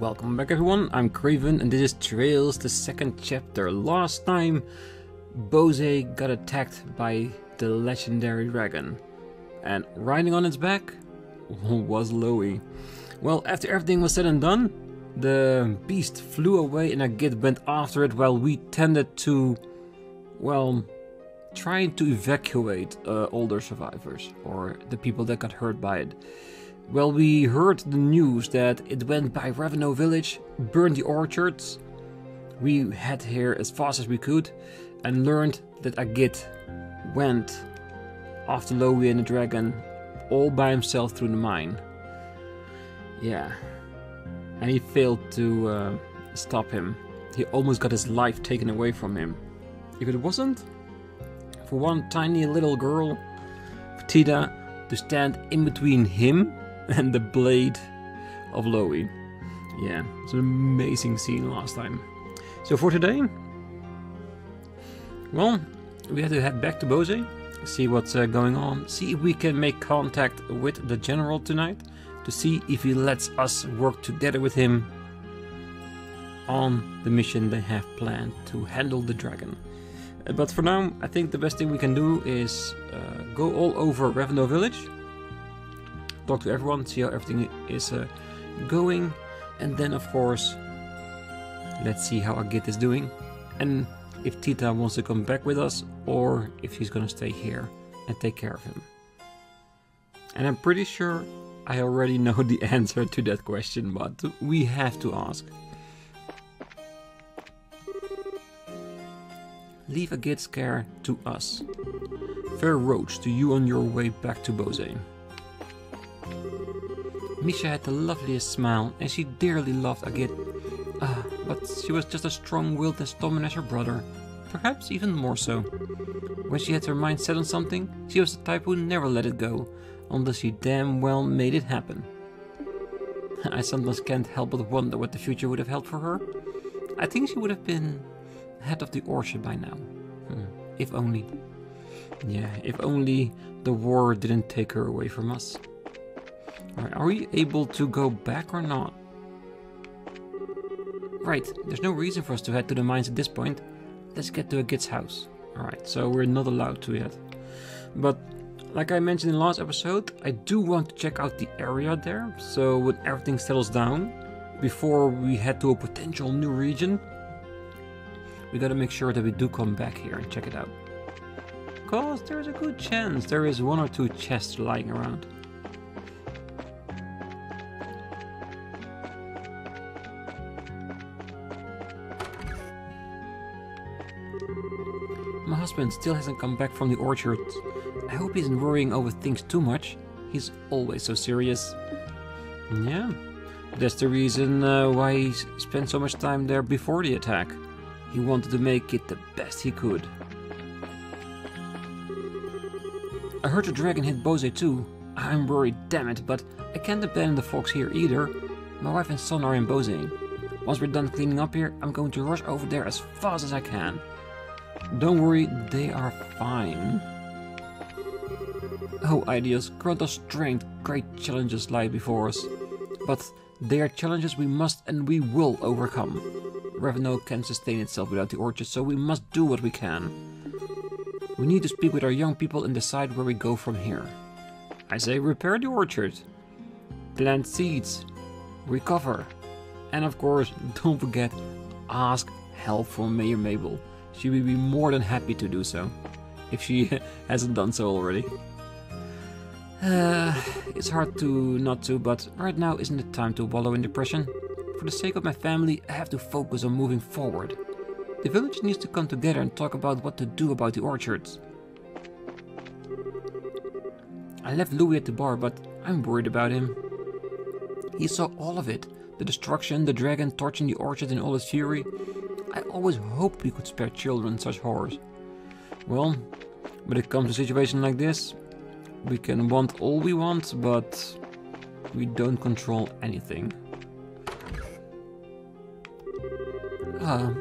Welcome back everyone, I'm Craven and this is Trails, the second chapter. Last time Bose got attacked by the legendary dragon and riding on its back was Loey. Well, after everything was said and done, the beast flew away and Agate went after it while we tended to, well, trying to evacuate older survivors or the people that got hurt by it. Well, we heard the news that it went by Ravennue village, burned the orchards. We head here as fast as we could and learned that Agate went after Loey and the dragon all by himself through the mine. Yeah, and he failed to stop him. He almost got his life taken away from him. If it wasn't for one tiny little girl, Tita, to stand in between him and the blade of Loey. Yeah, it's an amazing scene last time. So for today, well, we have to head back to Bose, see what's going on, see if we can make contact with the general tonight, to see if he lets us work together with him on the mission they have planned to handle the dragon. But for now, I think the best thing we can do is go all over Ravennue village, talk to everyone, see how everything is going, and then of course let's see how Agate is doing and if Tita wants to come back with us or if she's gonna stay here and take care of him. And I'm pretty sure I already know the answer to that question, but we have to ask. Leave Agate's care to us. Fair roads to you on your way back to Bose. Misha had the loveliest smile, and she dearly loved Agate. But she was just as strong-willed and stubborn as her brother, perhaps even more so. When she had her mind set on something, she was the type who never let it go, unless she damn well made it happen. I sometimes can't help but wonder what the future would have held for her. I think she would have been head of the orchard by now. If only. Yeah, if only the war didn't take her away from us. Alright, are we able to go back or not? Right, there's no reason for us to head to the mines at this point. Let's get to Agate's house. Alright, so we're not allowed to yet. But, like I mentioned in the last episode, I do want to check out the area there. So when everything settles down, before we head to a potential new region, we gotta make sure that we do come back here and check it out. Because there's a good chance there is one or two chests lying around. My husband still hasn't come back from the orchard. I hope he isn't worrying over things too much. He's always so serious. Yeah, that's the reason why he spent so much time there before the attack. He wanted to make it the best he could. I heard the dragon hit Bose too. I'm worried, damn it, but I can't abandon the folks here either. My wife and son are in Bose. Once we're done cleaning up here, I'm going to rush over there as fast as I can. Don't worry, they are fine. Oh, ideas, grant us strength. Great challenges lie before us. But they are challenges we must and we will overcome. Ravennue can sustain itself without the orchard, so we must do what we can. We need to speak with our young people and decide where we go from here. I say repair the orchard, plant seeds, recover, and of course, don't forget, ask help from Mayor Mabel. She will be more than happy to do so, if she hasn't done so already. It's hard to not to, but right now isn't the time to wallow in depression. For the sake of my family, I have to focus on moving forward. The village needs to come together and talk about what to do about the orchards. I left Louis at the bar, but I'm worried about him. He saw all of it. The destruction, the dragon torching the orchard in all its fury. I always hoped we could spare children such horrors. Well, when it comes to a situation like this, we can want all we want, but we don't control anything.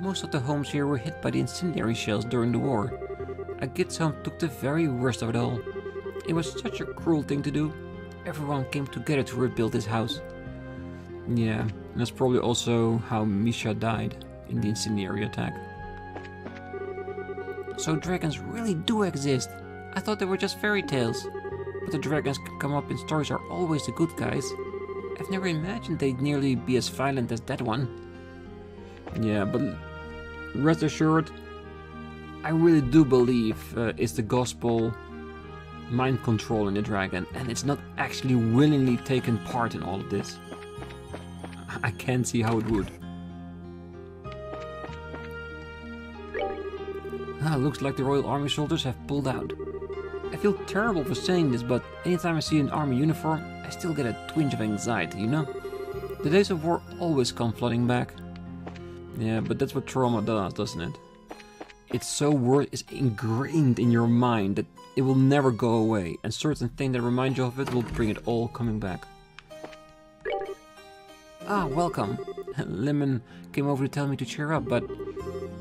Most of the homes here were hit by the incendiary shells during the war. Agate's home took the very worst of it all. It was such a cruel thing to do. Everyone came together to rebuild his house. Yeah, and that's probably also how Misha died in the incendiary attack. So dragons really do exist. I thought they were just fairy tales. But the dragons that come up in stories are always the good guys. I've never imagined they'd nearly be as violent as that one. Yeah, but rest assured, I really do believe it's the gospel mind controlling the dragon, and it's not actually willingly taken part in all of this. I can't see how it would. Looks like the Royal Army soldiers have pulled out. I feel terrible for saying this, but anytime I see an army uniform, I still get a twinge of anxiety, you know? The days of war always come flooding back. Yeah, but that's what trauma does, doesn't it? It's ingrained in your mind that it will never go away, and certain things that remind you of it will bring it all coming back. Ah, welcome. Lemon came over to tell me to cheer up, but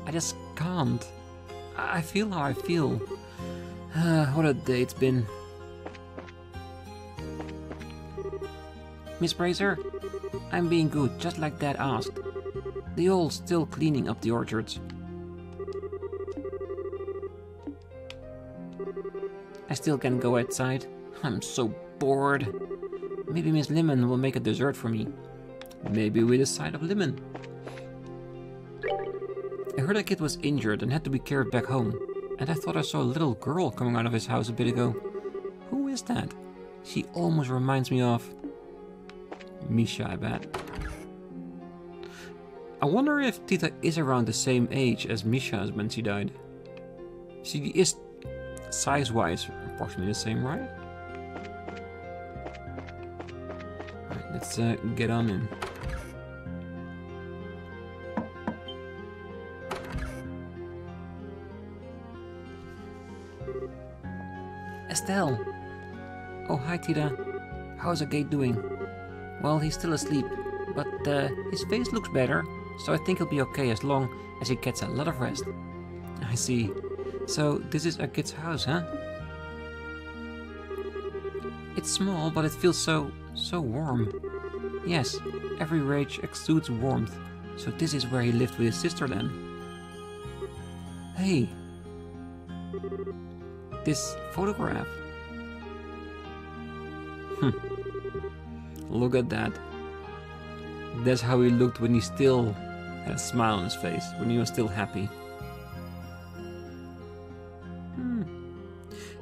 I just can't. I feel how I feel. What a day it's been. Miss Brazier, I'm being good, just like Dad asked. The old still cleaning up the orchards. I still can't go outside. I'm so bored. Maybe Miss Lemon will make a dessert for me. Maybe with a side of lemon. I heard a kid was injured and had to be carried back home. And I thought I saw a little girl coming out of his house a bit ago. Who is that? She almost reminds me of... Misha, I bet. I wonder if Tita is around the same age as Misha when she died. She is, size-wise, approximately the same, right? Alright, let's get on in. Estelle! Oh, hi Tita. How's Agate doing? Well, he's still asleep, but his face looks better, so I think he'll be okay as long as he gets a lot of rest. I see. So, this is Agate's house, huh? It's small, but it feels so warm. Yes, every rage exudes warmth, so this is where he lived with his sister then. Hey! This photograph. Look at that. That's how he looked when he still had a smile on his face, when he was still happy.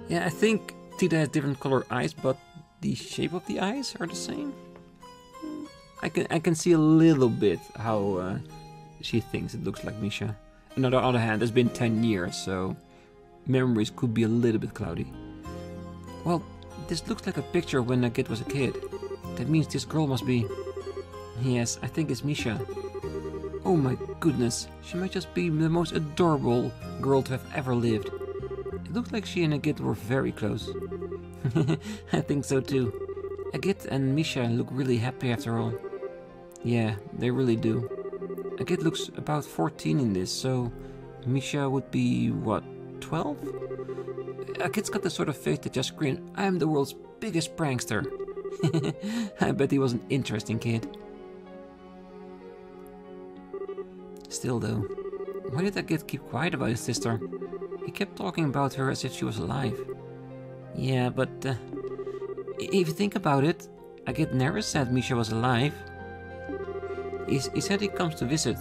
Yeah, I think Tita has different color eyes, but the shape of the eyes are the same. I can see a little bit how she thinks it looks like Misha. And on the other hand, it's been 10 years, so memories could be a little bit cloudy. Well, this looks like a picture when Agate was a kid. That means this girl must be... Yes, I think it's Misha. Oh my goodness, she might just be the most adorable girl to have ever lived. It looks like she and Agate were very close. I think so too. Agate and Misha look really happy after all. Yeah, they really do. Agate looks about 14 in this, so Misha would be, what, 12? Agate's got the sort of face that just screams, I am the world's biggest prankster. I bet he was an interesting kid. Still though, why did Agate keep quiet about his sister? He kept talking about her as if she was alive. Yeah, but if you think about it, Agate never said Misha was alive. He said he comes to visit,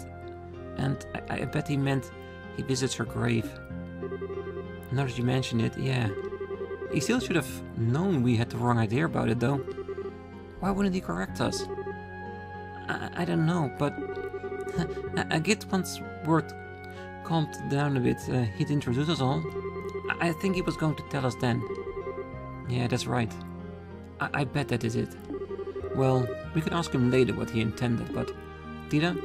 and I bet he meant he visits her grave. Now that you mention it, yeah. He still should have known we had the wrong idea about it, though. Why wouldn't he correct us? I don't know, but Agate once word calmed down a bit, he'd introduce us all. I think he was going to tell us then. Yeah, that's right. I bet that is it. Well, we can ask him later what he intended, but... Tita,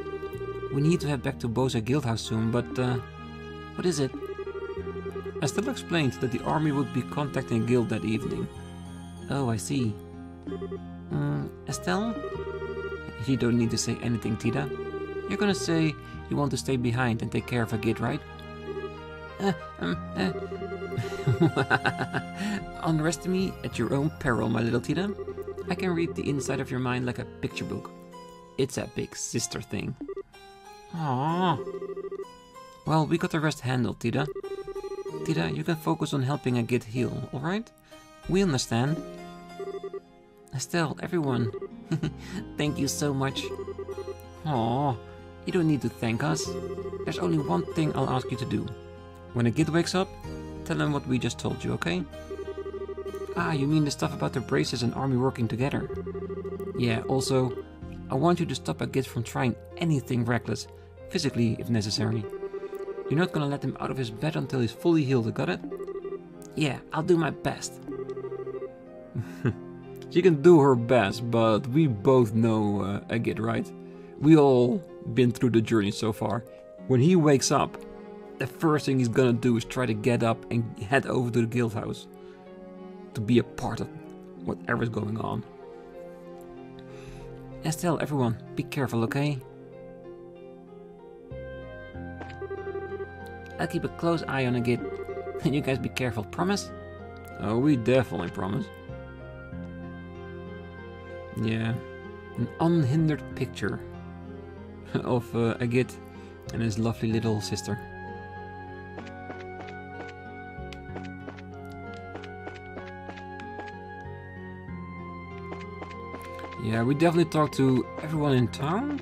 we need to head back to Bose Guildhouse soon, but what is it? Estelle explained that the army would be contacting Guild that evening. Oh, I see. Estelle? You don't need to say anything, Tita. You're gonna say you want to stay behind and take care of Agate, right? Underestimate me at your own peril, my little Tita. I can read the inside of your mind like a picture book. It's a big sister thing. Aww. Well, we got the rest handled, Tita. Tita, you can focus on helping Agate heal, alright? We understand. Estelle, everyone. Thank you so much. Aww, you don't need to thank us. There's only one thing I'll ask you to do. When Agate wakes up, tell him what we just told you, okay? Ah, you mean the stuff about the braces and army working together? Yeah, also, I want you to stop Agate from trying anything reckless, physically if necessary. You're not gonna let him out of his bed until he's fully healed, got it? Yeah, I'll do my best. She can do her best, but we both know Agate, right? We all been through the journey so far. When he wakes up, the first thing he's gonna do is try to get up and head over to the guild house to be a part of whatever's going on. Estelle, everyone, be careful, okay? I'll keep a close eye on Agate. You guys be careful, promise? Oh, we definitely promise. Yeah, an unhindered picture of Agate and his lovely little sister. Yeah, we definitely talked to everyone in town.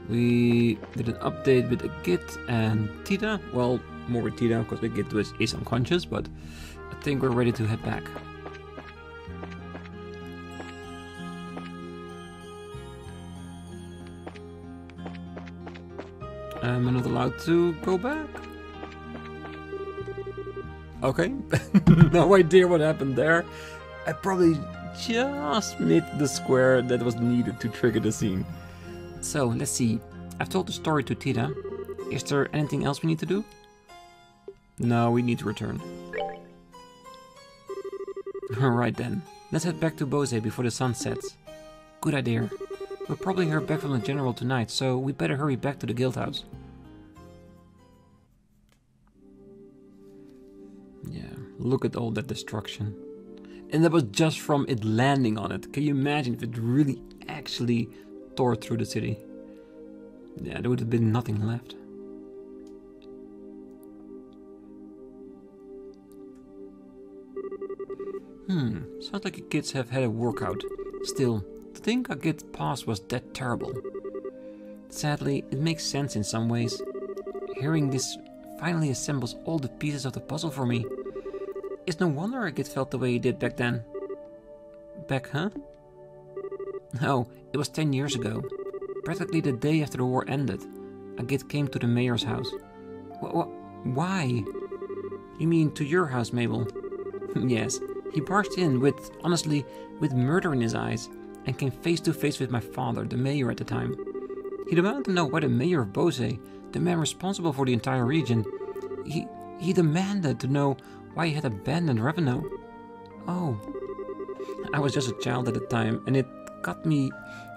We did an update with Agate and Tita. Well, more with Tita, because Agate is unconscious, but I think we're ready to head back. Am I not allowed to go back? Okay, no idea what happened there. I probably just missed the square that was needed to trigger the scene. So, let's see. I've told the story to Tita. Is there anything else we need to do? No, we need to return. Alright then. Let's head back to Bose before the sun sets. Good idea. We'll probably hear back from the general tonight, so we better hurry back to the guild house. Yeah, look at all that destruction. And that was just from it landing on it. Can you imagine if it really actually tore through the city? Yeah, there would have been nothing left. Sounds like the kids have had a workout. Still, to think Agate's past was that terrible. Sadly, it makes sense in some ways. Hearing this finally assembles all the pieces of the puzzle for me. It's no wonder Agate felt the way he did back then. Back, huh? No, it was 10 years ago. Practically the day after the war ended. Agate came to the mayor's house. Why? You mean to your house, Mabel? Yes, he barged in with, honestly, with murder in his eyes, and came face to face with my father, the mayor at the time. He demanded to know why the mayor of Bose, the man responsible for the entire region, he demanded to know why he had abandoned Ravennue. Oh, I was just a child at the time, and it got me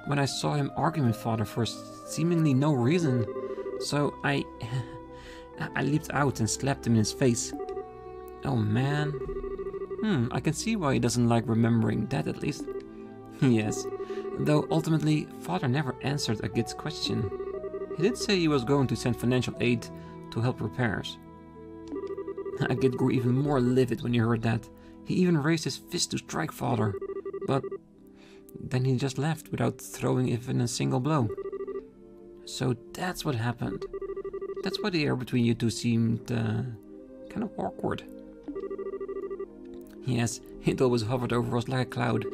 when I saw him arguing with father for seemingly no reason. So I leaped out and slapped him in his face. Oh man. I can see why he doesn't like remembering that, at least. Yes, though ultimately father never answered Agate's question. He did say he was going to send financial aid to help repairs. Agate grew even more livid when he heard that. He even raised his fist to strike father, but then he just left without throwing even a single blow. So that's what happened. That's why the air between you two seemed kind of awkward. Yes, it always hovered over us like a cloud.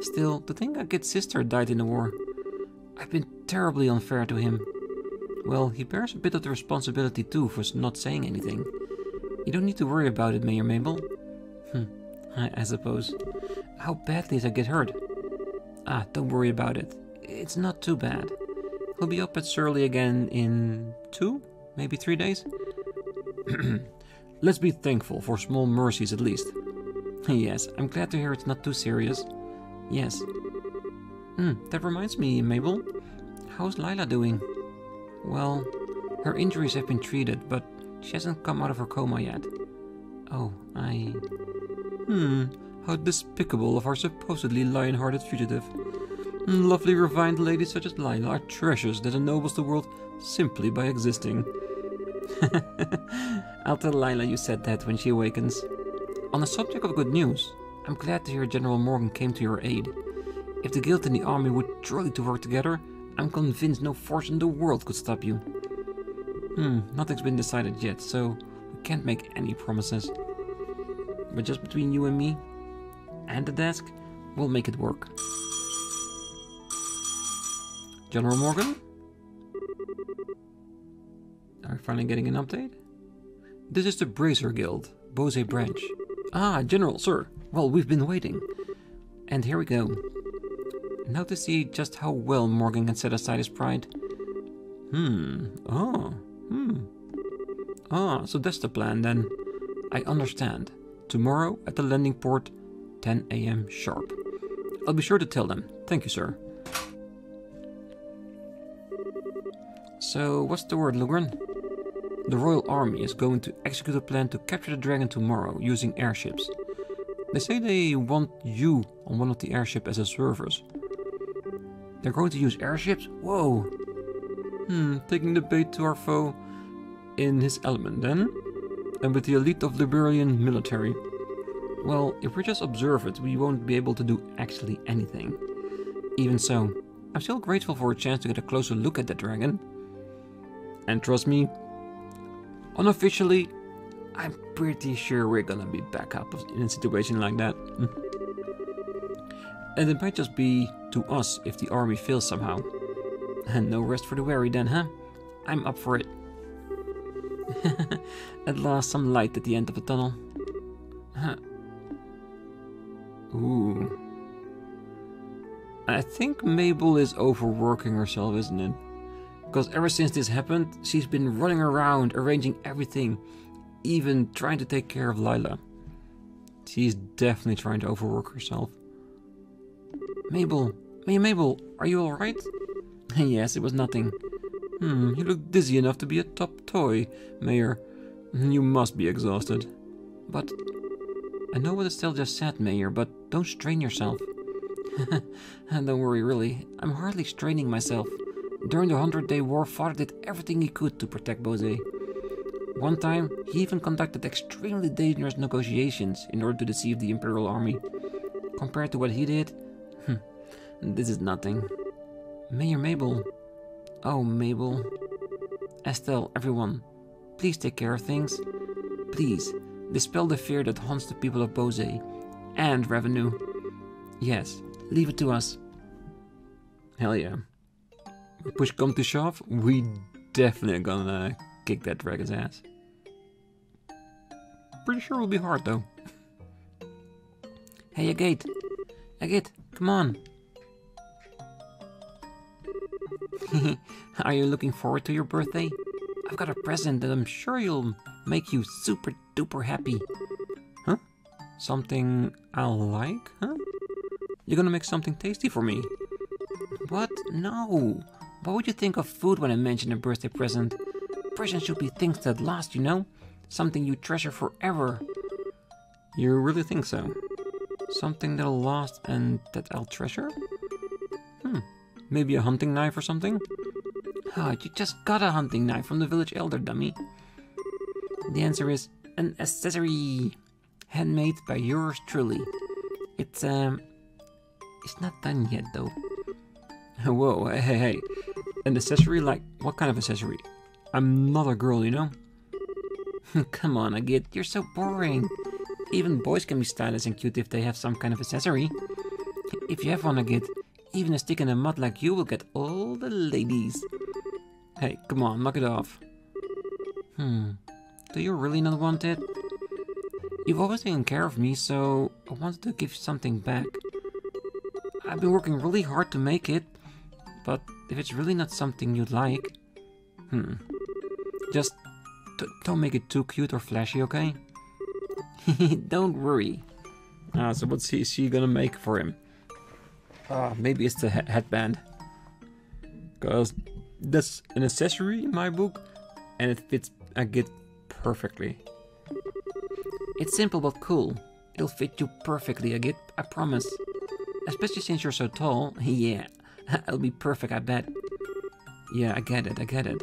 Still, to think Agate's sister died in the war. I've been terribly unfair to him. Well, he bears a bit of the responsibility too for not saying anything. You don't need to worry about it, Mayor Mabel. I suppose. How badly did I get hurt? Ah, don't worry about it. It's not too bad. He'll be up at Surly again in 2, maybe 3 days? Let's be thankful for small mercies at least. Yes, I'm glad to hear it's not too serious. Yes. That reminds me, Mabel. How's Lila doing? Well, her injuries have been treated, but she hasn't come out of her coma yet. Oh, how despicable of our supposedly lion-hearted fugitive. Lovely refined ladies such as Lila are treasures that ennobles the world simply by existing. I'll tell Lila you said that when she awakens. On the subject of good news, I'm glad to hear General Morgan came to your aid. If the guild and the army would truly to work together, I'm convinced no force in the world could stop you. Nothing's been decided yet, so we can't make any promises. But just between you and me, and the desk, we'll make it work. General Morgan? Are we finally getting an update? This is the Bracer Guild, Bose branch. Ah, General, sir. Well, we've been waiting. And here we go. Now to see just how well Morgan can set aside his pride. So that's the plan then. I understand. Tomorrow at the landing port, 10 AM sharp. I'll be sure to tell them. Thank you, sir. So, what's the word, Lugren? The Royal Army is going to execute a plan to capture the dragon tomorrow using airships. They say they want you on one of the airships as observers. They're going to use airships? Whoa! Taking the bait to our foe in his element then? And with the elite of Liberalian military. Well, if we're just observers, we won't be able to do actually anything. Even so, I'm still grateful for a chance to get a closer look at that dragon. And trust me, unofficially, I'm pretty sure we're gonna be back up in a situation like that. And it might just be to us if the army fails somehow. And no rest for the weary then, huh? I'm up for it. At last, some light at the end of the tunnel. Ooh. I think Mabel is overworking herself, isn't it? Because ever since this happened, she's been running around, arranging everything, even trying to take care of Lila. She's definitely trying to overwork herself. Mabel, Mabel, are you alright? Yes, it was nothing. You look dizzy enough to be a top toy, Mayor. You must be exhausted. But I know what Estelle just said, Mayor, but don't strain yourself. Don't worry, really. I'm hardly straining myself. During the 100-Day War, Father did everything he could to protect Bose. One time, he even conducted extremely dangerous negotiations in order to deceive the Imperial Army. Compared to what he did, this is nothing. Mayor Mabel. Oh, Mabel. Estelle, everyone, please take care of things. Please, dispel the fear that haunts the people of Bose and Ravennue. Yes, leave it to us. Hell yeah. Push come to shove, we definitely gonna kick that dragon's ass. Pretty sure it'll be hard though. Hey Agate, Agate, come on. Are you looking forward to your birthday? I've got a present that I'm sure you'll make you super duper happy. Huh? Something I'll like, huh? You're gonna make something tasty for me. What? No. Why would you think of food when I mention a birthday present? Presents should be things that last, you know? Something you treasure forever. You really think so? Something that'll last and that I'll treasure? Maybe a hunting knife or something? Oh, you just got a hunting knife from the village elder, dummy. The answer is an accessory. Handmade by yours truly. It's not done yet, though. Whoa, hey. An accessory? Like, what kind of accessory? I'm not a girl, you know? Come on, Agate, you're so boring. Even boys can be stylish and cute if they have some kind of accessory. If you have one, Agate, even a stick in the mud like you will get all the ladies. Hey, come on, knock it off. Do you really not want it? You've always taken care of me, so I wanted to give something back. I've been working really hard to make it, but if it's really not something you'd like... Just don't make it too cute or flashy, okay? Don't worry. So what's she gonna make for him? Maybe it's the headband. Because that's an accessory in my book, and it fits Agate perfectly. It's simple but cool. It'll fit you perfectly, Agate, I promise. Especially since you're so tall. Yeah, it'll be perfect, I bet. Yeah, I get it, I get it.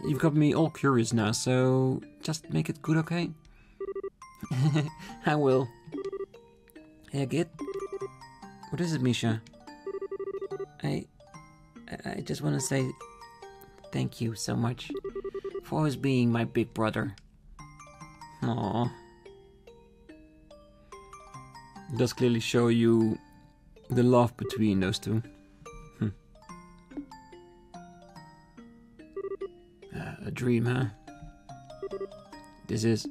You've got me all curious now, so just make it good, okay? I will. Hey, Agate. What is it, Misha? I just want to say thank you so much for always being my big brother. Aww. It does clearly show you the love between those two. A dream, huh? This is...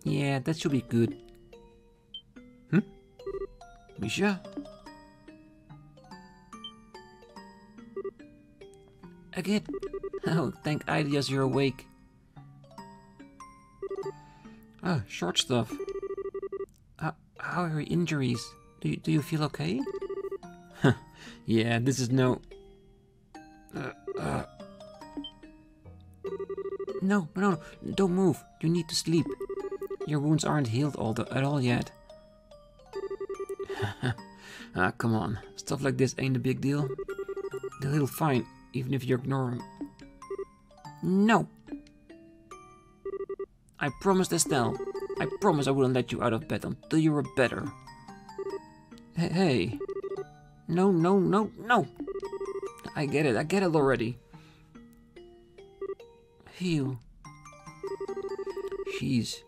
Yeah, that should be good. Misha? Agate? Oh, thank Ideas you're awake. Oh, short stuff. How are your injuries? Do you feel okay? Yeah, this is no... No, don't move. You need to sleep. Your wounds aren't healed at all yet. Come on. Stuff like this ain't a big deal. They'll heal fine, even if you ignore them. No! I promised Estelle. I promised I wouldn't let you out of bed until you were better. Hey. No. I get it already. Phew. She's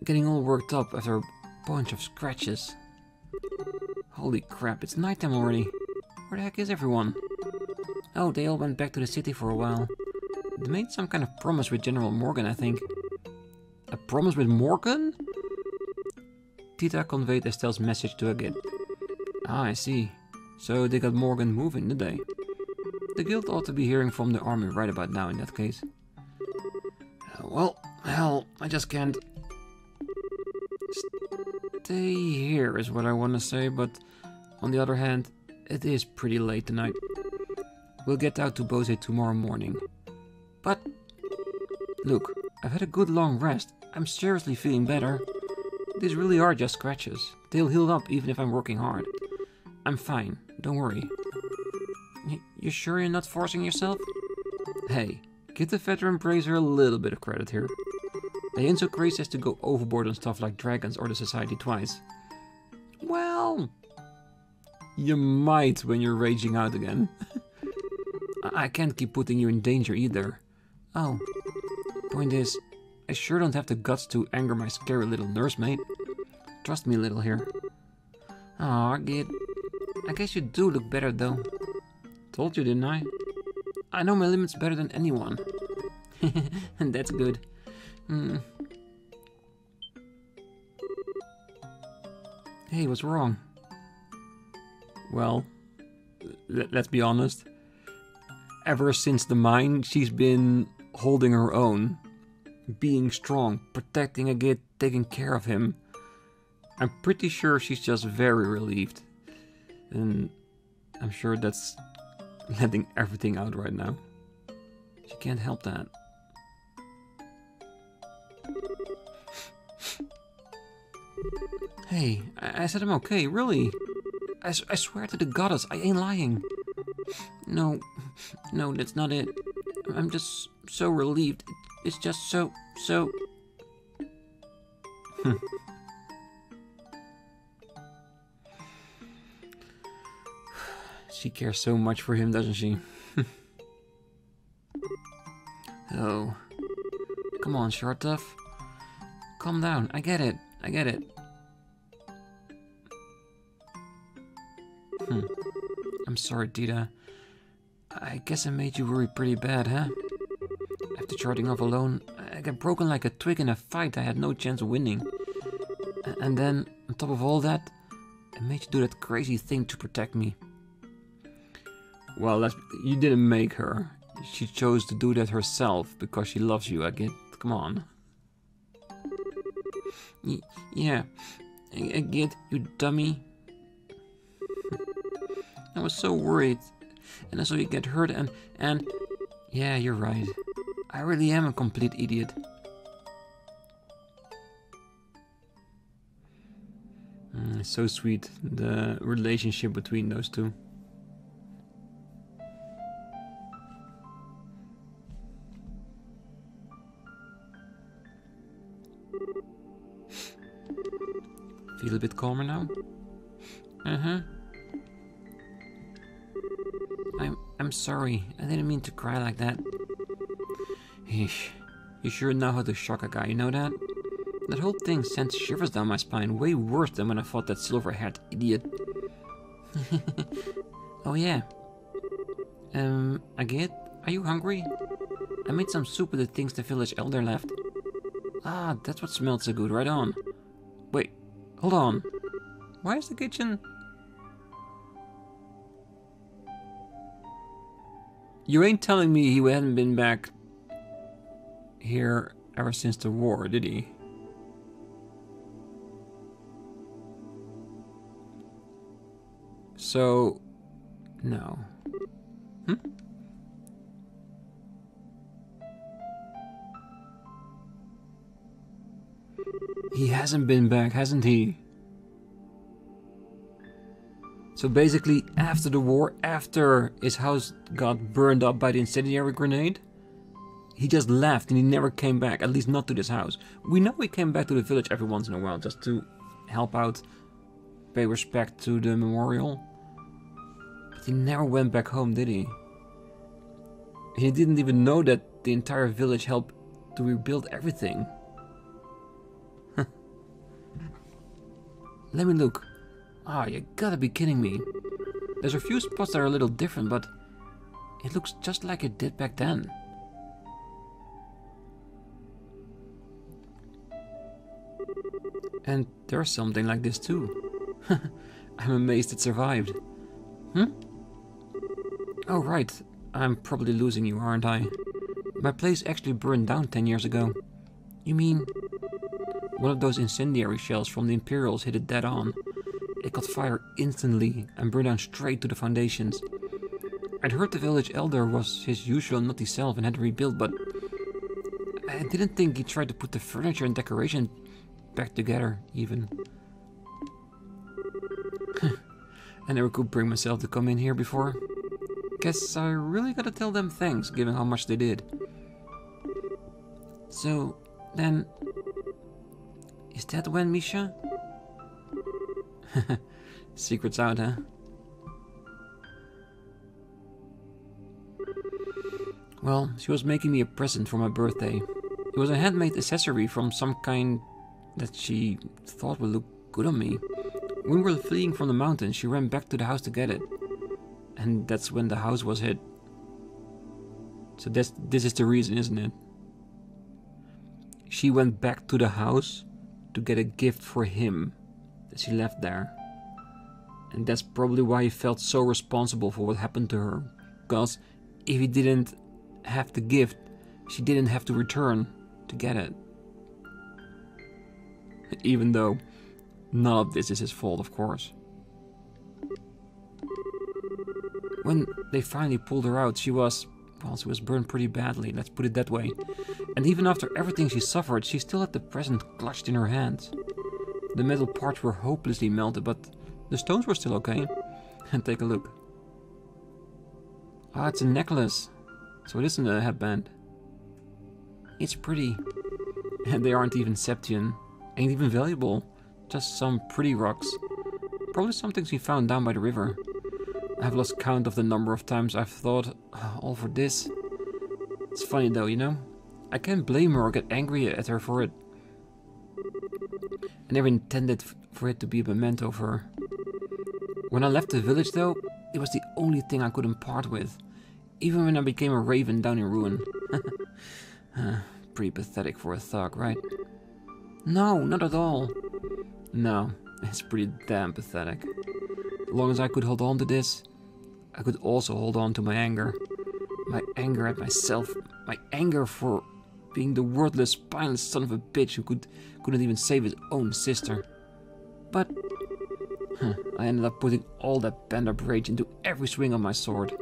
getting all worked up after a bunch of scratches. Holy crap, it's nighttime already. Where the heck is everyone? Oh, they all went back to the city for a while. They made some kind of promise with General Morgan, I think. A promise with Morgan? Tita conveyed Estelle's message to Agate. Ah, I see. So they got Morgan moving, did they? The guild ought to be hearing from the army right about now in that case. Well, hell, I just can't stay here is what I want to say, but on the other hand, it is pretty late tonight. We'll get out to Bose tomorrow morning. But, look, I've had a good long rest. I'm seriously feeling better. These really are just scratches. They'll heal up even if I'm working hard. I'm fine, don't worry. You sure you're not forcing yourself? Hey, give the veteran brazier a little bit of credit here. They ain't so crazy as to go overboard on stuff like dragons or the society twice. Well, you might when you're raging out again. I can't keep putting you in danger either. Oh, point is, I sure don't have the guts to anger my scary little nursemaid. Trust me a little here. Aw, Agate. I guess you do look better though. Told you, didn't I? I know my limits better than anyone. And that's good. Hey, what's wrong? Well, let's be honest. Ever since the mine, she's been holding her own. Being strong, protecting Agate, taking care of him. I'm pretty sure she's just very relieved. And I'm sure that's letting everything out right now. She can't help that. Hey, I said I'm okay, really. I swear to the goddess, I ain't lying. No, that's not it. I'm just so relieved. It's just so... She cares so much for him, doesn't she? Oh. Come on, short tough. Calm down. I get it. I'm sorry, Tita. I guess I made you worry pretty bad, huh? After charging off alone, I got broken like a twig in a fight I had no chance of winning. And then, on top of all that, I made you do that crazy thing to protect me. Well, you didn't make her. She chose to do that herself because she loves you, Agate. Come on. Yeah, Agate, you dummy. I was so worried. And I saw you get hurt and... Yeah, you're right. I really am a complete idiot. So sweet, the relationship between those two. Feel a bit calmer now? I'm sorry. I didn't mean to cry like that. Eesh. You sure know how to shock a guy, you know that? That whole thing sent shivers down my spine, way worse than when I fought that silver-haired idiot. Oh yeah. Agate, are you hungry? I made some soup with the things the village elder left. Ah, that's what smelled so good, right on. Wait, hold on. Why is the kitchen... You ain't telling me he hadn't been back here ever since the war, did he? So, no. He hasn't been back, hasn't he? So basically, after the war, after his house got burned up by the incendiary grenade, he just left and he never came back, at least not to this house. We know he came back to the village every once in a while, just to help out, pay respect to the memorial. But he never went back home, did he? He didn't even know that the entire village helped to rebuild everything. Let me look. Ah, you gotta be kidding me. There's a few spots that are a little different, but it looks just like it did back then. And there's something like this too. I'm amazed it survived. Oh right, I'm probably losing you, aren't I? My place actually burned down 10 years ago. You mean... One of those incendiary shells from the Imperials hit it dead on. It caught fire instantly and burned down straight to the foundations. I'd heard the village elder was his usual nutty self and had to rebuild, but I didn't think he tried to put the furniture and decoration back together, even. I never could bring myself to come in here before. Guess I really gotta tell them thanks, given how much they did. So, then... Is that when, Misha? Secret's out, huh? Well, she was making me a present for my birthday. It was a handmade accessory from some kind that she thought would look good on me. When we were fleeing from the mountains, she ran back to the house to get it. And that's when the house was hit. So this is the reason, isn't it? She went back to the house to get a gift for him that she left there. And that's probably why he felt so responsible for what happened to her. Because if he didn't have the gift, she didn't have to return to get it. Even though none of this is his fault, of course. When they finally pulled her out, she was burned pretty badly, let's put it that way. And even after everything she suffered, she still had the present clutched in her hands. The metal parts were hopelessly melted, but the stones were still okay. And take a look. Ah, it's a necklace. So it isn't a headband. It's pretty. And they aren't even Septian. Ain't even valuable. Just some pretty rocks. Probably some things we found down by the river. I've lost count of the number of times I've thought, oh, all for this. It's funny though, you know? I can't blame her or get angry at her for it. I never intended for it to be a memento of her. When I left the village though, it was the only thing I couldn't part with. Even when I became a raven down in ruin. Pretty pathetic for a thug, right? No, not at all. No, it's pretty damn pathetic. As long as I could hold on to this, I could also hold on to my anger. My anger at myself. My anger for being the wordless, spineless son of a bitch who couldn't even save his own sister. But I ended up putting all that pent-up rage into every swing of my sword.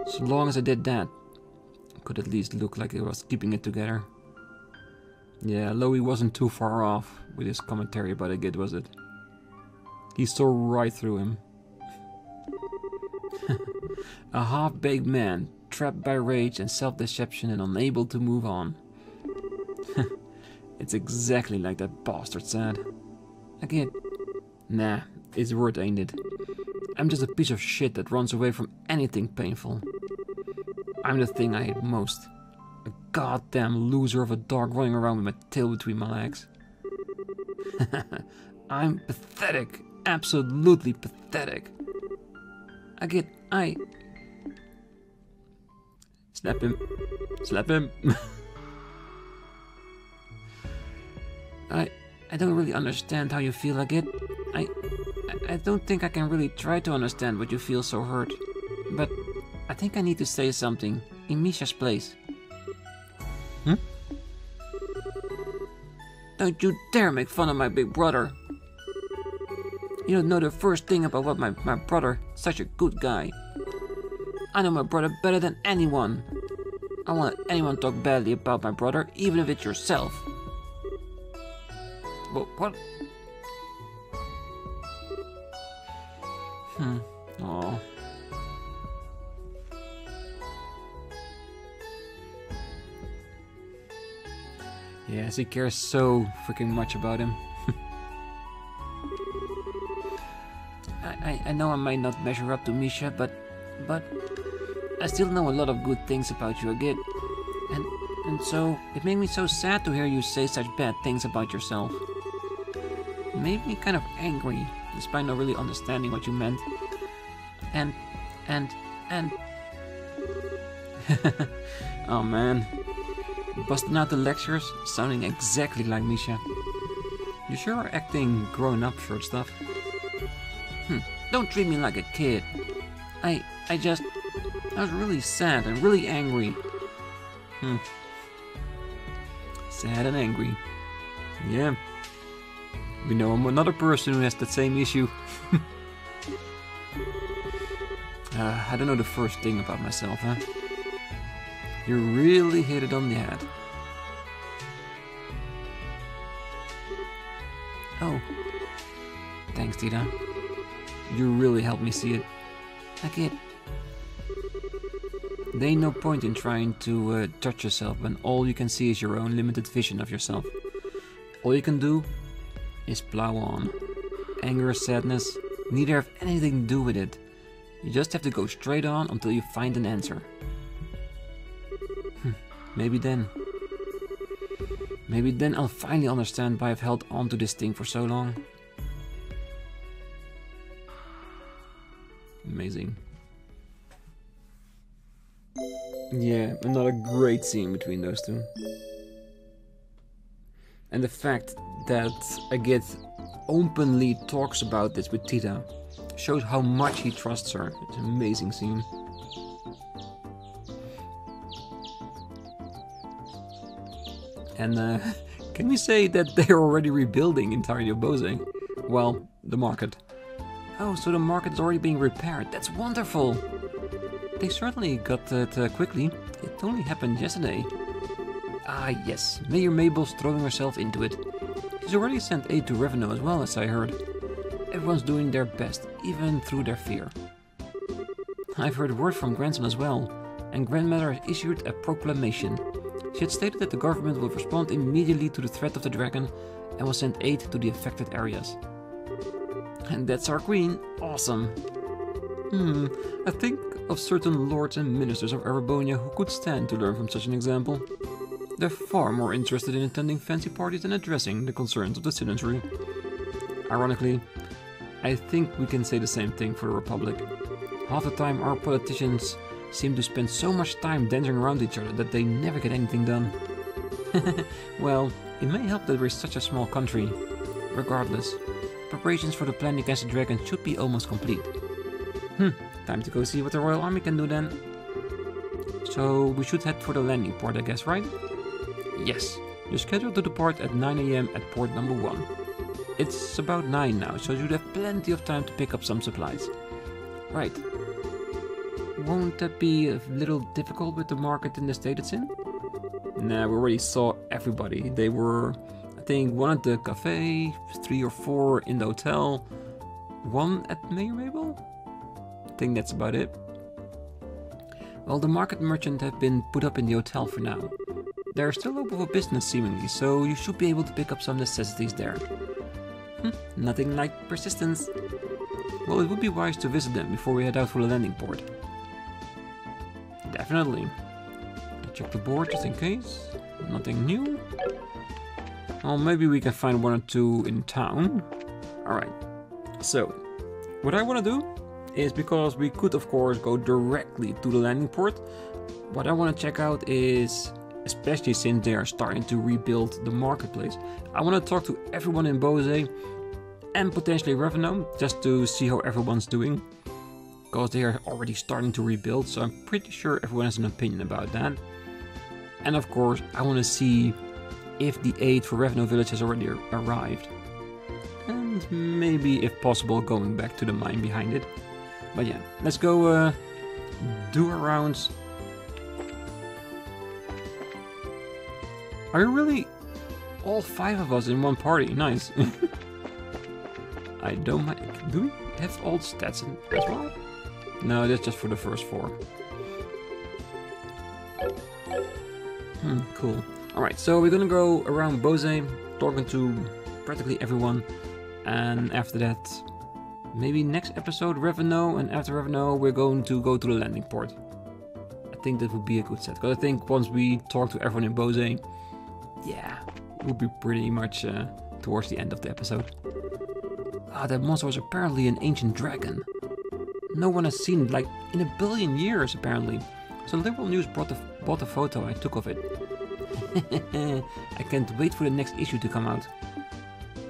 So long as I did that, I could at least look like I was keeping it together. Yeah, Loey wasn't too far off with his commentary about Agate, was it? He saw right through him. A half-baked man, trapped by rage and self-deception and unable to move on. It's exactly like that bastard said. Agate. Nah, it's word, ain't it? I'm just a piece of shit that runs away from anything painful. I'm the thing I hate most. A goddamn loser of a dog running around with my tail between my legs. I'm pathetic. Absolutely pathetic. Agate, Slap him. Slap him. I don't really understand how you feel, Agate. I don't think I can really try to understand what you feel so hurt. But I think I need to say something in Misha's place. Don't you dare make fun of my big brother. You don't know the first thing about what my brother, such a good guy. I know my brother better than anyone. I won't let anyone talk badly about my brother, even if it's yourself. What? Aww. Yes, he cares so freaking much about him. I know I might not measure up to Misha, but I still know a lot of good things about you, Agate. And so it made me so sad to hear you say such bad things about yourself. It made me kind of angry, despite not really understanding what you meant. And oh man. Busting out the lectures, sounding exactly like Misha. You sure are acting grown up for stuff. Don't treat me like a kid. I was really sad and really angry. Sad and angry. Yeah. We know I'm another person who has the same issue. I don't know the first thing about myself, huh? You really hit it on the head. Oh. Thanks, Tita. You really helped me see it. Agate. There ain't no point in trying to touch yourself when all you can see is your own limited vision of yourself. All you can do is plow on. Anger or sadness, neither have anything to do with it. You just have to go straight on until you find an answer. Maybe then I'll finally understand why I've held on to this thing for so long. Amazing. Yeah, another great scene between those two. And the fact that Agate openly talks about this with Tita shows how much he trusts her. It's an amazing scene. And can we say that they're already rebuilding entirely of Bose? Well, the market. Oh, so the market is already being repaired. That's wonderful! They certainly got it quickly. It only happened yesterday. Ah, yes. Mayor Mabel's throwing herself into it. She's already sent aid to Ravennue as well, as I heard. Everyone's doing their best, even through their fear. I've heard word from Grancel as well, and Grandmother has issued a proclamation. She had stated that the government will respond immediately to the threat of the dragon and will send aid to the affected areas. And that's our queen. Awesome. I think of certain lords and ministers of Ravennue who could stand to learn from such an example. They're far more interested in attending fancy parties than addressing the concerns of the citizenry. Ironically, I think we can say the same thing for the Republic. Half the time our politicians seem to spend so much time dancing around each other that they never get anything done. Well, it may help that we're such a small country. Regardless, preparations for the plan against the dragon should be almost complete. Time to go see what the Royal Army can do then. So we should head for the landing port, I guess, right? Yes, you're scheduled to depart at 9 AM at port number 1. It's about 9 now, so you'd have plenty of time to pick up some supplies. Right. Won't that be a little difficult with the market in the state it's in? Nah, we already saw everybody. They were, I think, one at the cafe, 3 or 4 in the hotel. one at Mayor Mabel? I think that's about it. Well, the market merchant have been put up in the hotel for now. They're still open for business seemingly, so you should be able to pick up some necessities there. Nothing like persistence. Well, it would be wise to visit them before we head out for the landing port. Definitely. Check the board just in case. Nothing new. Well, maybe we can find one or two in town. Alright. So, what I want to do is, because we could of course go directly to the landing port, what I want to check out is, especially since they are starting to rebuild the marketplace, I want to talk to everyone in Bose and potentially Ravennue, just to see how everyone's doing. Because they are already starting to rebuild, so I'm pretty sure everyone has an opinion about that. And of course, I want to see if the aid for Ravennue village has already arrived. And maybe, if possible, going back to the mine behind it. But yeah, let's go do our rounds. Are you really all 5 of us in one party? Nice. I don't mind. Do we have all stats as well? No, that's just for the first 4. Cool. Alright, so we're gonna go around Bose, talking to practically everyone. And after that, maybe next episode Ravennue, and after Ravennue we're going to go to the landing port. I think that would be a good set, because I think once we talk to everyone in Bose, yeah, it will be pretty much towards the end of the episode. Ah, that monster was apparently an ancient dragon. No one has seen it, like, in a billion years, apparently. So Liberl News bought the photo I took of it. I can't wait for the next issue to come out.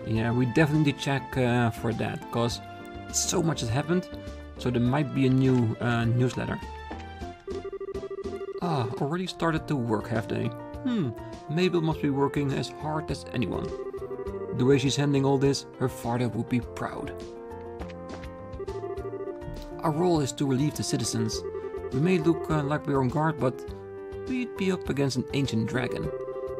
Yeah, we definitely check for that, because so much has happened, so there might be a new newsletter. Ah, already started to work, have they? Mabel must be working as hard as anyone. The way she's handling all this, her father would be proud. Our role is to relieve the citizens. We may look like we're on guard, but we'd be up against an ancient dragon.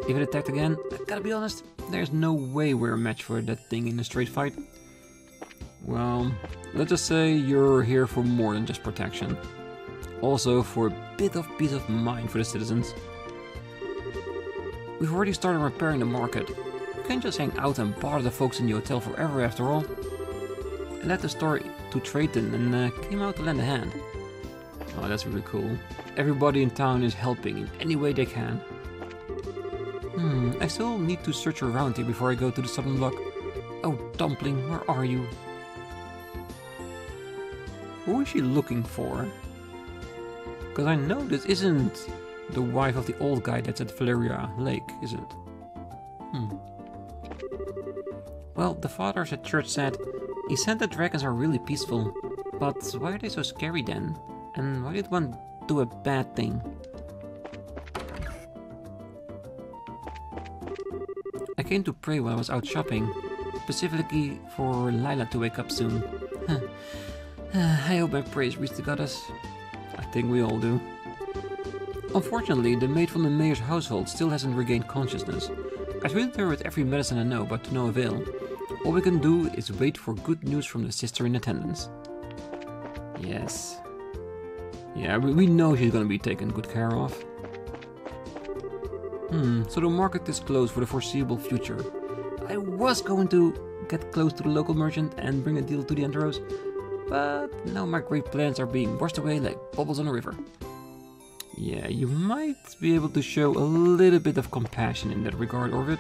If it attacked again, I gotta be honest, there's no way we're a match for that thing in a straight fight. Well, let's just say you're here for more than just protection. Also for a bit of peace of mind for the citizens. We've already started repairing the market. We can't just hang out and bother the folks in the hotel forever after all. I led the store to Trayton and came out to lend a hand. Oh, that's really cool. Everybody in town is helping in any way they can. I still need to search around here before I go to the southern block. Oh, Dumpling, where are you? Who is she looking for? Because I know this isn't the wife of the old guy that's at Valeria Lake, is it? Well, the fathers at church said, he said that dragons are really peaceful, but why are they so scary then? And why did one do a bad thing? I came to pray while I was out shopping, specifically for Lila to wake up soon. I hope my prayers reach the goddess. I think we all do. Unfortunately, the maid from the mayor's household still hasn't regained consciousness. I treated her with every medicine I know, but to no avail. All we can do is wait for good news from the sister in attendance. Yes. Yeah, we know she's gonna be taken good care of. So the market is closed for the foreseeable future. I was going to get close to the local merchant and bring a deal to the Enteros, but now my great plans are being washed away like bubbles on a river. Yeah, you might be able to show a little bit of compassion in that regard, Orbit.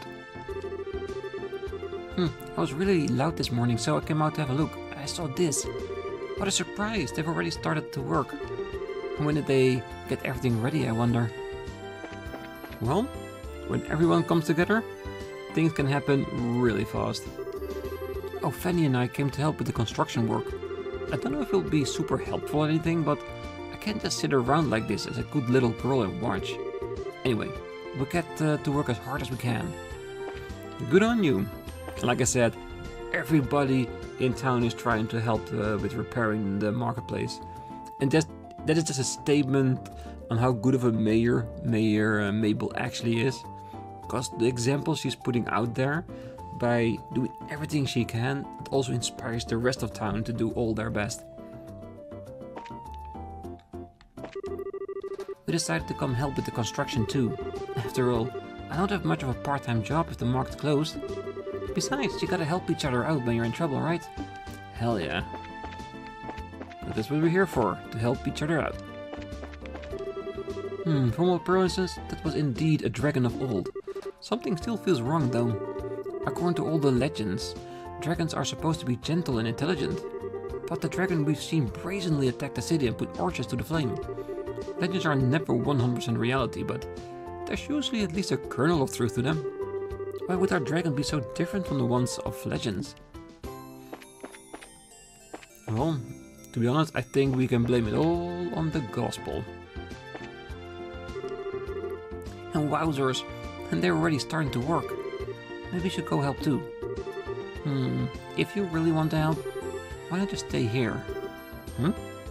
I was really loud this morning, so I came out to have a look. I saw this. What a surprise, they've already started to work. When did they get everything ready, I wonder? Well, when everyone comes together, things can happen really fast. Oh, Fanny and I came to help with the construction work. I don't know if it'll be super helpful or anything, but I can't just sit around like this as a good little girl and watch. Anyway, we'll get to work as hard as we can. Good on you. Like I said, everybody in town is trying to help with repairing the marketplace. And that is just a statement on how good of a Mayor Mabel actually is. Because the examples she's putting out there, by doing everything she can, it also inspires the rest of town to do all their best. We decided to come help with the construction too. After all, I don't have much of a part-time job if the market's closed. Besides, you gotta help each other out when you're in trouble, right? Hell yeah. But that's what we're here for, to help each other out. From all appearances, that was indeed a dragon of old. Something still feels wrong though. According to all the legends, dragons are supposed to be gentle and intelligent. But the dragon we've seen brazenly attack the city and put archers to the flame. Legends are never 100% reality, but there's usually at least a kernel of truth to them. Why would our dragon be so different from the ones of legends? Well, to be honest, I think we can blame it all on the gospel. And wowzers, and they're already starting to work. Maybe we should go help too. If you really want to help, why not just stay here?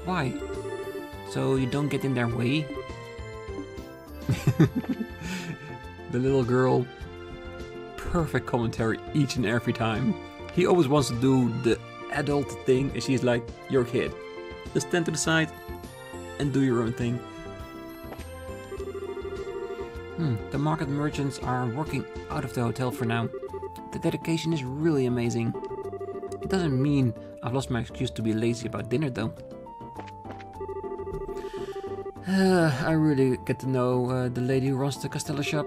Why? So you don't get in their way? The little girl. Perfect commentary each and every time. He always wants to do the adult thing and she's like, you're a kid. Just stand to the side and do your own thing. The market merchants are working out of the hotel for now. The dedication is really amazing. It doesn't mean I've lost my excuse to be lazy about dinner though. I really get to know the lady who runs the Castella shop.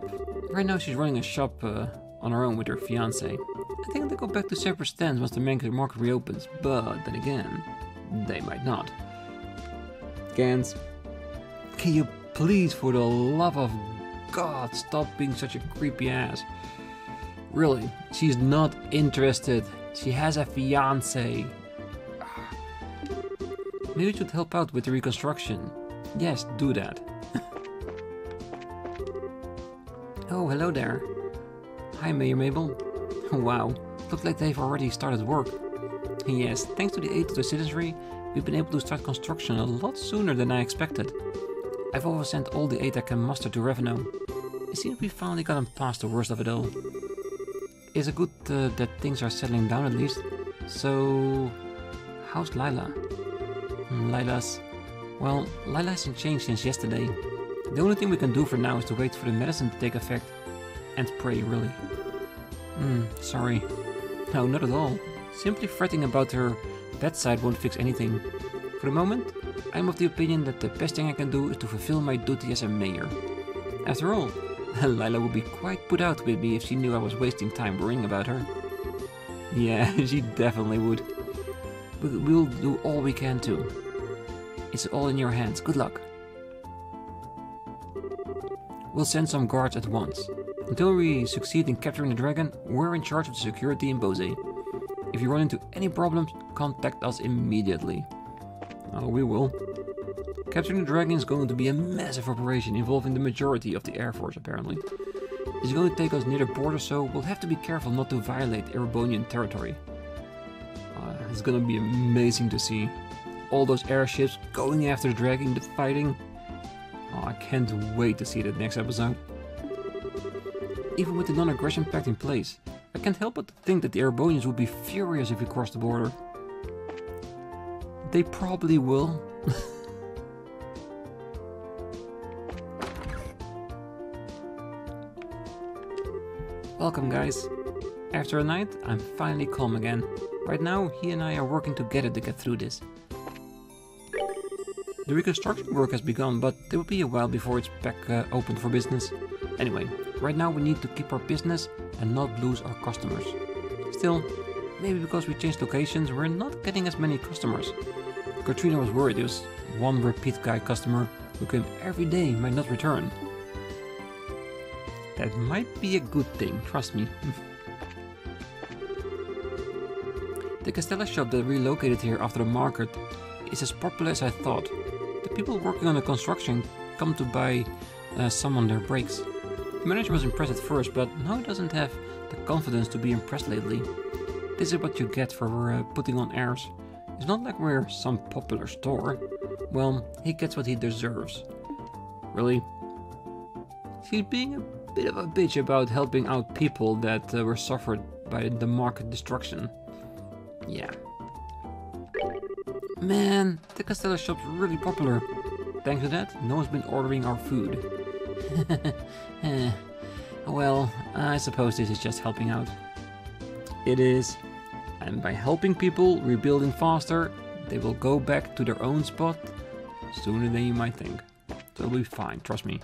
Right now she's running a shop on her own with her fiance. I think they'll go back to separate stands once the market reopens, but then again, they might not. Gans, can you please, for the love of God, stop being such a creepy ass? Really, she's not interested. She has a fiance. Maybe we should help out with the reconstruction. Yes, do that. Oh, hello there. Hi, Mayor Mabel. Wow, looks like they've already started work. Yes, thanks to the aid of the citizenry, we've been able to start construction a lot sooner than I expected. I've always sent all the aid I can muster to Ravennue. It seems we finally gotten past the worst of it all. It's good that things are settling down at least. So, how's Lila? Well, Lila hasn't changed since yesterday. The only thing we can do for now is to wait for the medicine to take effect. And pray, really. Sorry. No, not at all. Simply fretting about her bedside won't fix anything. For the moment, I'm of the opinion that the best thing I can do is to fulfill my duty as a mayor. After all, Lila would be quite put out with me if she knew I was wasting time worrying about her. Yeah, she definitely would. But we'll do all we can too. It's all in your hands. Good luck. We'll send some guards at once. Until we succeed in capturing the dragon, we're in charge of the security in Bose. If you run into any problems, contact us immediately. Oh, we will. Capturing the dragon is going to be a massive operation involving the majority of the Air Force, apparently. It's going to take us near the border, so we'll have to be careful not to violate Erebonian territory. It's going to be amazing to see. All those airships going after the dragon, the fighting. Oh, I can't wait to see that next episode. Even with the non-aggression pact in place, I can't help but think that the Erebonians would be furious if we cross the border. They probably will. Welcome, guys. After a night, I'm finally calm again. Right now, he and I are working together to get through this. The reconstruction work has begun, but it will be a while before it's back open for business. Anyway, right now we need to keep our business and not lose our customers. Still, maybe because we changed locations, we're not getting as many customers. Katrina was worried there was one repeat guy customer who came every day might not return. That might be a good thing, trust me. The Castella shop that relocated here after the market is as popular as I thought. The people working on the construction come to buy some on their breaks. The manager was impressed at first, but now he doesn't have the confidence to be impressed lately. This is what you get for putting on airs. It's not like we're some popular store. Well, he gets what he deserves. Really? She's being a bit of a bitch about helping out people that were suffered by the market destruction. Yeah. Man, the Castello shop's really popular. Thanks to that, no one's been ordering our food. Well, I suppose this is just helping out. It is. And by helping people rebuilding faster, they will go back to their own spot sooner than you might think. So it'll be fine, trust me.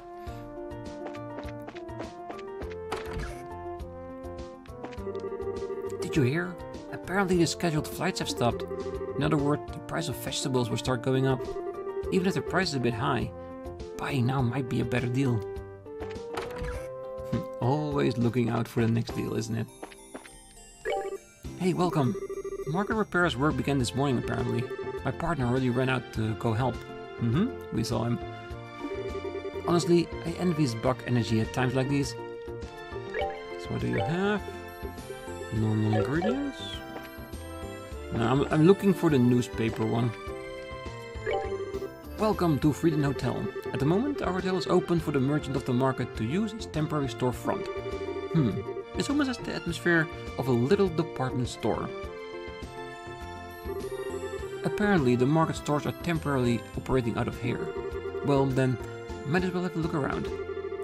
Did you hear? Apparently the scheduled flights have stopped. In other words, the price of vegetables will start going up. Even if the price is a bit high, buying now might be a better deal. Always looking out for the next deal, isn't it? Hey, welcome. Market repairs work began this morning apparently. My partner already ran out to go help. We saw him. Honestly, I envy his buck energy at times like these. So what do you have? Normal ingredients? No, I'm looking for the newspaper one. Welcome to Freedom Hotel. At the moment, our hotel is open for the merchant of the market to use as temporary storefront. This almost has the atmosphere of a little department store. Apparently, the market stores are temporarily operating out of here. Well, then, might as well have a look around.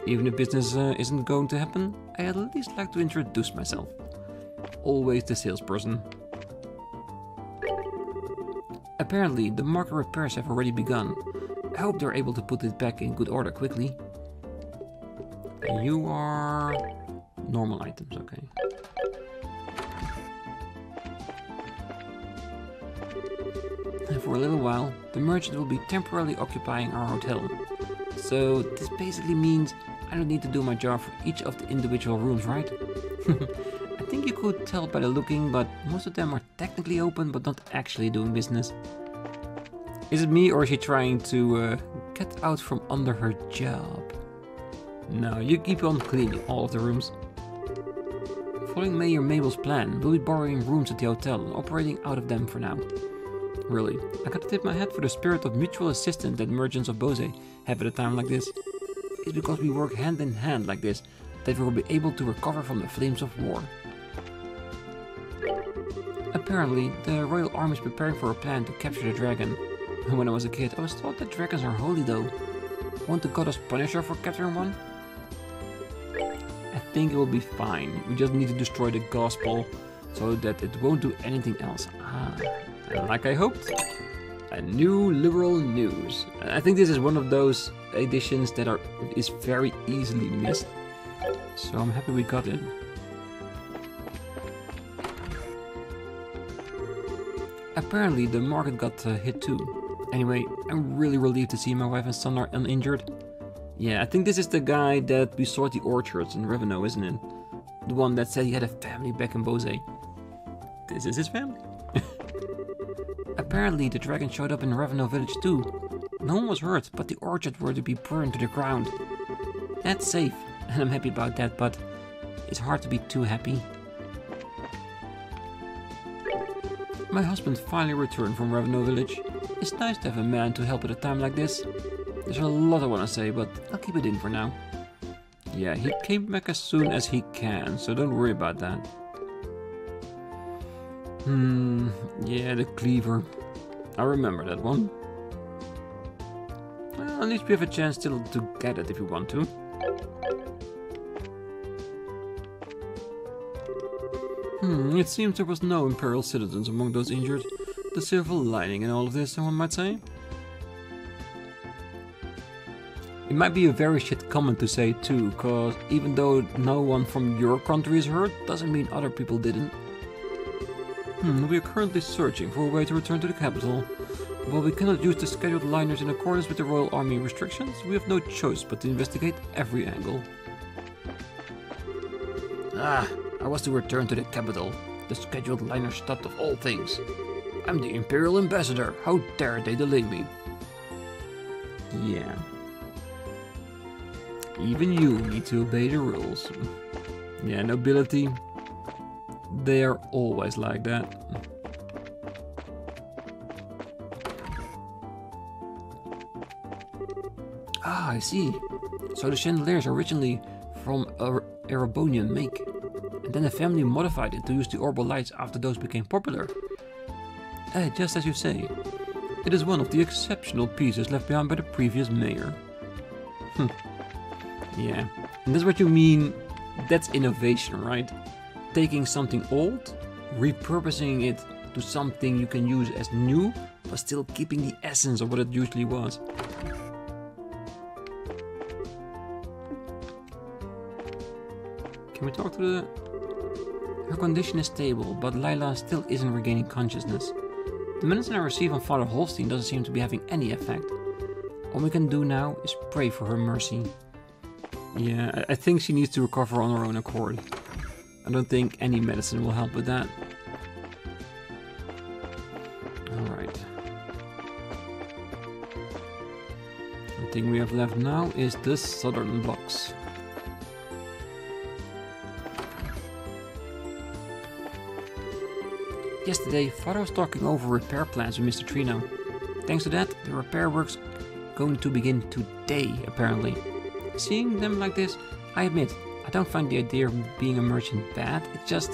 Even if business isn't going to happen, I at least like to introduce myself. Always the salesperson. Apparently, the market repairs have already begun. I hope they're able to put it back in good order quickly. You are... normal items, okay. And for a little while, the merchant will be temporarily occupying our hotel. So this basically means I don't need to do my job for each of the individual rooms, right? I think you could tell by the looking, but most of them are technically open but not actually doing business. Is it me or is she trying to get out from under her job? No, you keep on cleaning all of the rooms. Following Mayor Mabel's plan, we'll be borrowing rooms at the hotel and operating out of them for now. Really, I gotta tip my hat for the spirit of mutual assistance that merchants of Bose have at a time like this. It's because we work hand in hand like this that we will be able to recover from the flames of war. Apparently, the royal army is preparing for a plan to capture the dragon. When I was a kid, I was taught that dragons are holy though. Want the goddess punish her for capturing one? I think it will be fine. We just need to destroy the gospel so that it won't do anything else. And like I hoped, a new liberal news. I think this is one of those editions that is very easily missed. So I'm happy we got it. Apparently the market got hit too. Anyway, I'm really relieved to see my wife and son are uninjured. Yeah, I think this is the guy that we saw at the orchards in Ravennue, isn't it? The one that said he had a family back in Bose. This is his family. Apparently the dragon showed up in Ravennue village too. No one was hurt, but the orchards were to be burned to the ground. That's safe, and I'm happy about that, but it's hard to be too happy. My husband finally returned from Ravennue village. It's nice to have a man to help at a time like this. There's a lot I want to say, but I'll keep it in for now. Yeah, he came back as soon as he can, so don't worry about that. Yeah, the cleaver. I remember that one. Well, at least we have a chance still to get it if you want to. It seems there was no imperial citizens among those injured. The silver lining in all of this, someone might say. It might be a very shit comment to say too, cause even though no one from your country is hurt, doesn't mean other people didn't. We are currently searching for a way to return to the capital. While we cannot use the scheduled liners in accordance with the Royal Army restrictions, we have no choice but to investigate every angle. I was to return to the capital. The scheduled liner stopped of all things. I'm the Imperial Ambassador. How dare they delay me? Yeah. Even you need to obey the rules. Yeah, nobility. They are always like that. I see. So the chandeliers are originally from Erebonian make. and then the family modified it to use the orbital lights after those became popular. Just as you say, it is one of the exceptional pieces left behind by the previous mayor. Yeah, and that's what you mean, that's innovation, right? Taking something old, repurposing it to something you can use as new, but still keeping the essence of what it usually was. Can we talk to the... Her condition is stable, but Lila still isn't regaining consciousness. The medicine I receive on Father Holstein doesn't seem to be having any effect. All we can do now is pray for her mercy. Yeah, I think she needs to recover on her own accord. I don't think any medicine will help with that. Alright. The thing we have left now is the southern blocks. Yesterday, Father was talking over repair plans with Mr. Trino. Thanks to that, the repair work's going to begin today, apparently. Seeing them like this, I admit, I don't find the idea of being a merchant bad. I just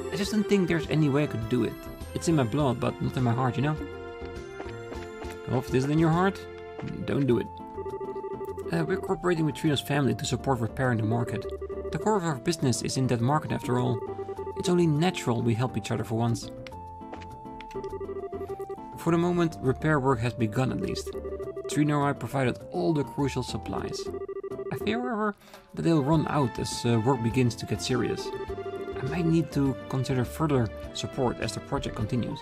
don't think there's any way I could do it. It's in my blood, but not in my heart, you know? Well, if this is in your heart, don't do it. We're cooperating with Trino's family to support repairing the market. The core of our business is in that market after all. It's only natural we help each other for once. For the moment, repair work has begun at least. Trino and I provided all the crucial supplies. I fear, however, that they'll run out as work begins to get serious. I might need to consider further support as the project continues.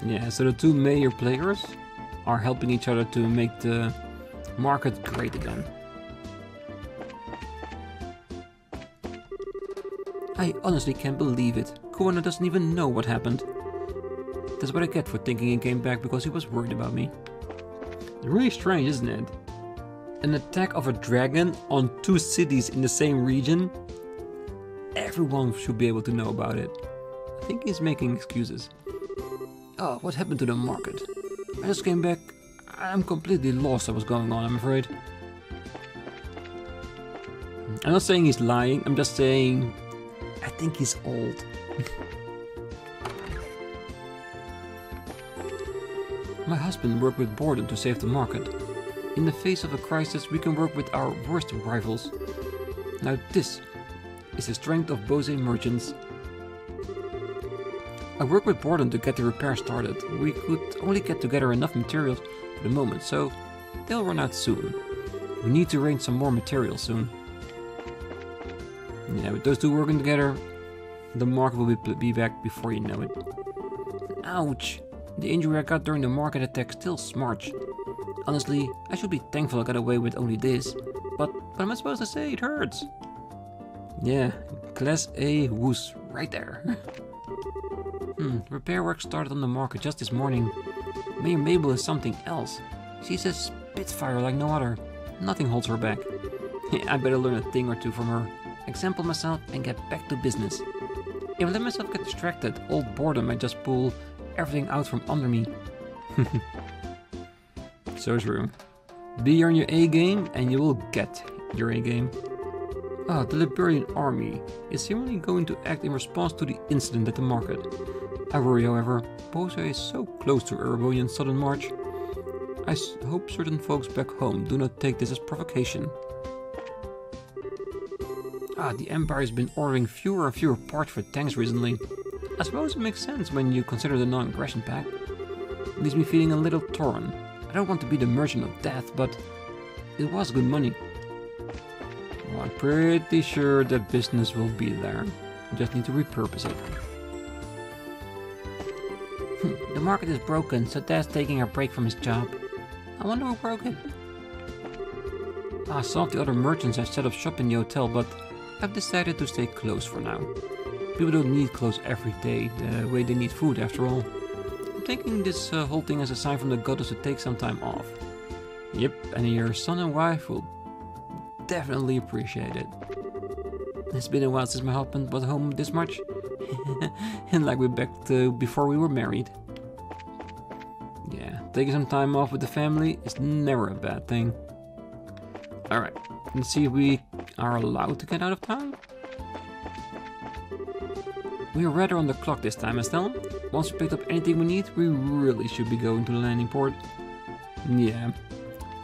Yeah, so the two major players are helping each other to make the market great again. I honestly can't believe it. Kuwana doesn't even know what happened. That's what I get for thinking he came back because he was worried about me. It's really strange, isn't it? An attack of a dragon on two cities in the same region? Everyone should be able to know about it. I think he's making excuses. Oh, what happened to the market? I just came back. I'm completely lost at what's going on, I'm afraid. I'm not saying he's lying, I'm just saying I think he's old. My husband worked with Borden to save the market. In the face of a crisis, we can work with our worst rivals. Now this is the strength of Bose merchants. I worked with Borden to get the repair started. We could only get together enough materials for the moment, so they'll run out soon. We need to arrange some more materials soon. Yeah, with those two working together, the market will be back before you know it. Ouch! The injury I got during the market attack still smarts. Honestly, I should be thankful I got away with only this. But what am I supposed to say? It hurts! Yeah, Class A woos right there. Repair work started on the market just this morning. Mayor Mabel is something else. She's a spitfire like no other. Nothing holds her back. I better learn a thing or two from her. Example myself and get back to business. If I let myself get distracted, old Boredom might just pull everything out from under me. So true. Be on your A game and you will get your A game. Ah, the Liberian army is seemingly going to act in response to the incident at the market. I worry, however, Bose is so close to Erebonian's sudden march. I hope certain folks back home do not take this as provocation. Ah, the Empire has been ordering fewer and fewer parts for tanks recently. I suppose it makes sense when you consider the non-aggression pact. It leaves me feeling a little torn. I don't want to be the merchant of death, but it was good money. Well, I'm pretty sure that business will be there. You just need to repurpose it. The market is broken, so Dad's taking a break from his job. I wonder who broke it. Some of the other merchants have set up shop in the hotel, but I've decided to stay close for now. People don't need clothes every day, the way they need food after all. I'm taking this whole thing as a sign from the goddess to take some time off. Yep, and your son and wife will definitely appreciate it. It's been a while since my husband was home this much. And like we're back to before we were married. Yeah, taking some time off with the family is never a bad thing. Alright, let's see if we are allowed to get out of town. we're rather on the clock this time, Estelle. Once we picked up anything we need, we really should be going to the landing port. Yeah.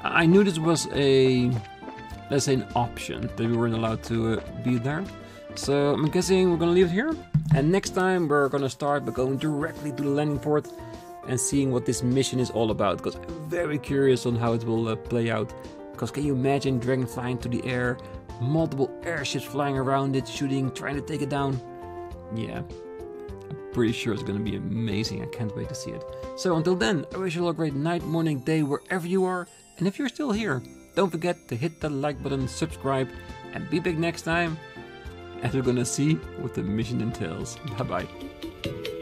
I knew this was a, let's say, an option, that we weren't allowed to be there. So I'm guessing we're gonna leave it here. And next time we're gonna start by going directly to the landing port and seeing what this mission is all about. Because I'm very curious on how it will play out. Because can you imagine Dragon flying to the air, multiple airships flying around it, shooting, trying to take it down? Yeah, I'm pretty sure it's gonna be amazing. I can't wait to see it. So until then, I wish you all a great night, morning, day, wherever you are. And if you're still here, don't forget to hit that like button, subscribe, and be back next time as we're gonna see what the mission entails. Bye bye.